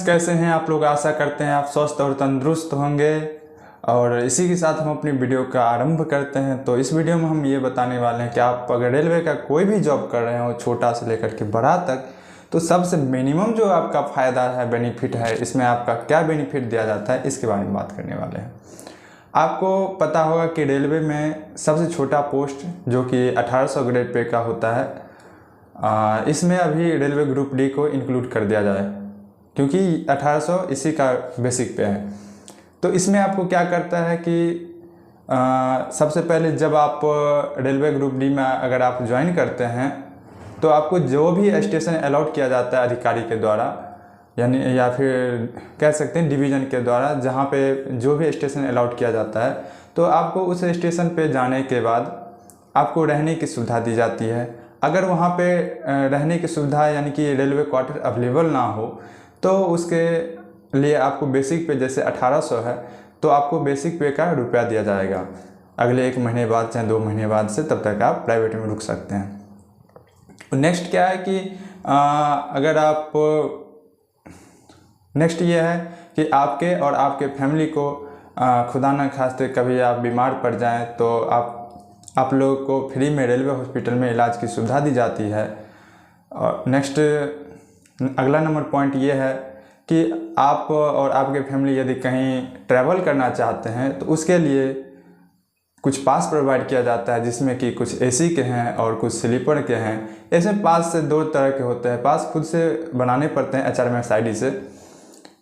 कैसे हैं आप लोग। आशा करते हैं आप स्वस्थ और तंदुरुस्त होंगे। और इसी के साथ हम अपनी वीडियो का आरंभ करते हैं। तो इस वीडियो में हम ये बताने वाले हैं कि आप अगर रेलवे का कोई भी जॉब कर रहे हो, छोटा से लेकर के बड़ा तक, तो सबसे मिनिमम जो आपका फ़ायदा है, बेनिफिट है, इसमें आपका क्या बेनिफिट दिया जाता है, इसके बारे में बात करने वाले हैं। आपको पता होगा कि रेलवे में सबसे छोटा पोस्ट जो कि 1800 ग्रेड पे का होता है, इसमें अभी रेलवे ग्रुप डी को इंक्लूड कर दिया जाए, क्योंकि 1800 इसी का बेसिक पे है। तो इसमें आपको क्या करता है कि सबसे पहले जब आप रेलवे ग्रुप डी में अगर आप ज्वाइन करते हैं, तो आपको जो भी स्टेशन अलॉट किया जाता है अधिकारी के द्वारा, यानी या फिर कह सकते हैं डिवीज़न के द्वारा, जहाँ पे जो भी स्टेशन अलॉट किया जाता है, तो आपको उस स्टेशन पे जाने के बाद आपको रहने की सुविधा दी जाती है। अगर वहाँ पे रहने की सुविधा यानी कि रेलवे क्वार्टर अवेलेबल ना हो, तो उसके लिए आपको बेसिक पे जैसे 1800 है, तो आपको बेसिक पे का रुपया दिया जाएगा। अगले 1 महीने बाद चाहे 2 महीने बाद से, तब तक आप प्राइवेट में रुक सकते हैं। नेक्स्ट क्या है कि अगर आप नेक्स्ट ये है कि आपके और आपके फैमिली को खुदा न खास्ते कभी आप बीमार पड़ जाएं, तो आप लोगों को फ्री में रेलवे हॉस्पिटल में इलाज की सुविधा दी जाती है। और नेक्स्ट अगला नंबर पॉइंट ये है कि आप और आपके फैमिली यदि कहीं ट्रैवल करना चाहते हैं, तो उसके लिए कुछ पास प्रोवाइड किया जाता है, जिसमें कि कुछ एसी के हैं और कुछ स्लीपर के हैं। ऐसे पास से 2 तरह के होते हैं। पास खुद से बनाने पड़ते हैं HRMS से।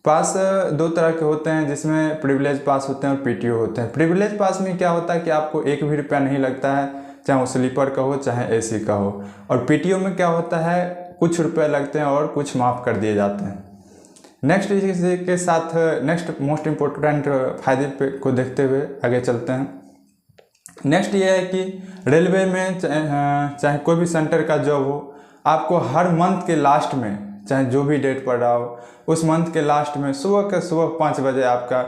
पास 2 तरह के होते हैं, जिसमें प्रिविलेज पास होते हैं और PTO होते हैं। प्रिविलेज पास में क्या होता है कि आपको 1 भी रुपया नहीं लगता है, चाहे वो स्लीपर का हो चाहे एसी का हो। और PTO में क्या होता है, कुछ रुपए लगते हैं और कुछ माफ़ कर दिए जाते हैं। नेक्स्ट इसी के साथ नेक्स्ट मोस्ट इम्पोर्टेंट फायदे पे को देखते हुए आगे चलते हैं। नेक्स्ट ये है कि रेलवे में चाहे कोई भी सेंटर का जॉब हो, आपको हर मंथ के लास्ट में, चाहे जो भी डेट पड़ रहा हो, उस मंथ के लास्ट में सुबह 5 बजे आपका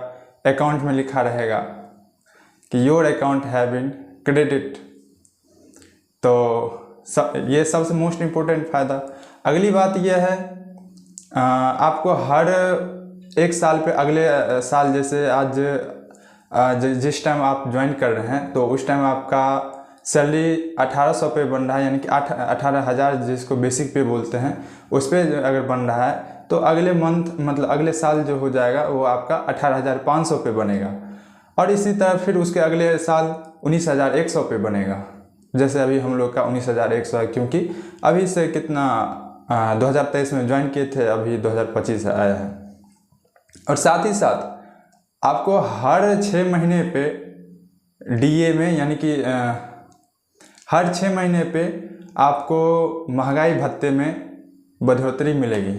अकाउंट में लिखा रहेगा कि your account have been credit. तो ये सबसे मोस्ट इम्पोर्टेंट फ़ायदा। अगली बात यह है, आपको हर 1 साल पे, अगले साल जैसे आज जिस टाइम आप ज्वाइन कर रहे हैं, तो उस टाइम आपका सैलरी 1800 पे बन रहा है, यानी कि 18,000 जिसको बेसिक पे बोलते हैं, उस पर अगर बन रहा है, तो अगले मंथ मतलब अगले साल जो हो जाएगा वो आपका 18,500 पे बनेगा। और इसी तरह फिर उसके अगले साल 19,100 पे बनेगा। जैसे अभी हम लोग का 19,100 है, क्योंकि अभी से कितना 2023 में ज्वाइन किए थे, अभी 2025 आया है। और साथ ही साथ आपको हर 6 महीने पे DA में, यानी कि हर 6 महीने पे आपको महंगाई भत्ते में बढ़ोतरी मिलेगी।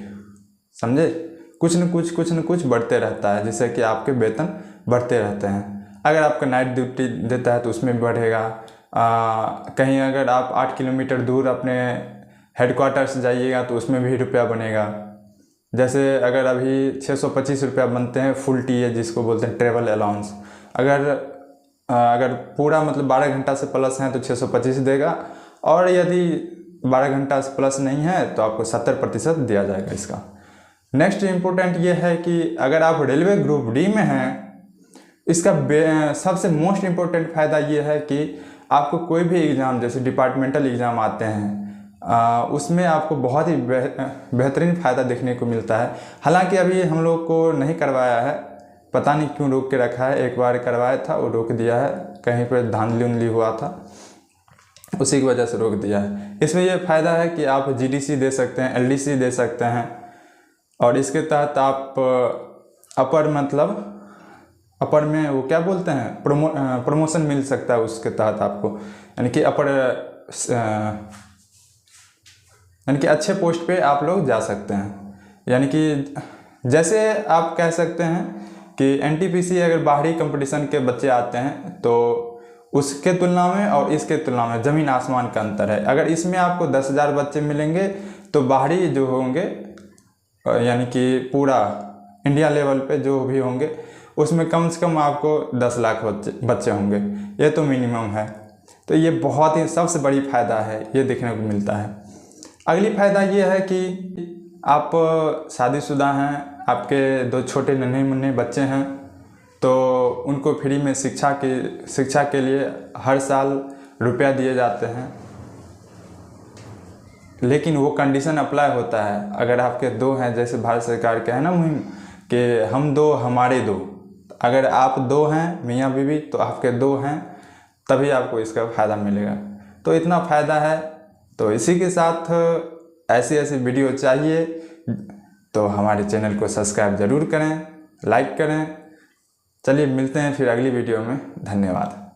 समझे? कुछ न कुछ बढ़ते रहता है, जिससे कि आपके वेतन बढ़ते रहते हैं। अगर आपका नाइट ड्यूटी देता है तो उसमें भी बढ़ेगा। कहीं अगर आप 8 किलोमीटर दूर अपने हेडक्वार्टर से जाइएगा, तो उसमें भी रुपया बनेगा। जैसे अगर अभी 625 रुपया बनते हैं फुल TA, जिसको बोलते हैं ट्रेवल अलाउंस। अगर पूरा मतलब 12 घंटा से प्लस हैं तो 625 देगा, और यदि 12 घंटा से प्लस नहीं है तो आपको 70% दिया जाएगा इसका। नेक्स्ट इम्पोर्टेंट ये है कि अगर आप रेलवे ग्रुप डी में हैं, इसका सबसे मोस्ट इम्पोर्टेंट फ़ायदा ये है कि आपको कोई भी एग्ज़ाम, जैसे डिपार्टमेंटल एग्ज़ाम आते हैं, उसमें आपको बहुत ही बेहतरीन फ़ायदा देखने को मिलता है। हालांकि अभी हम लोग को नहीं करवाया है, पता नहीं क्यों रोक के रखा है। एक बार करवाया था, वो रोक दिया है, कहीं पर धांधली हुआ था, उसी की वजह से रोक दिया है। इसमें यह फ़ायदा है कि आप GDC दे सकते हैं, LDC दे सकते हैं, और इसके तहत आप अपर में वो क्या बोलते हैं, प्रमोशन मिल सकता है उसके तहत आपको, यानी कि अच्छे पोस्ट पे आप लोग जा सकते हैं। यानी कि जैसे आप कह सकते हैं कि NTPC अगर बाहरी कंपटीशन के बच्चे आते हैं, तो उसके तुलना में और इसके तुलना में ज़मीन आसमान का अंतर है। अगर इसमें आपको 10,000 बच्चे मिलेंगे, तो बाहरी जो होंगे, यानी कि पूरा इंडिया लेवल पे जो भी होंगे, उसमें कम से कम आपको 10 लाख बच्चे होंगे। ये तो मिनिमम है। तो ये बहुत ही सबसे बड़ी फ़ायदा है, ये देखने को मिलता है। अगली फ़ायदा ये है कि आप शादीशुदा हैं, आपके 2 छोटे नन्हे मुन्ने बच्चे हैं तो उनको फ्री में शिक्षा के लिए हर साल रुपया दिए जाते हैं, लेकिन वो कंडीशन अप्लाई होता है अगर आपके 2 हैं, जैसे भारत सरकार का है ना मुहिम कि हम 2 हमारे 2। अगर आप 2 हैं मियाँ बीवी तो आपके 2 हैं, तभी आपको इसका फ़ायदा मिलेगा। तो इतना फ़ायदा है। तो इसी के साथ ऐसी वीडियो चाहिए तो हमारे चैनल को सब्सक्राइब ज़रूर करें, लाइक करें। चलिए मिलते हैं फिर अगली वीडियो में। धन्यवाद।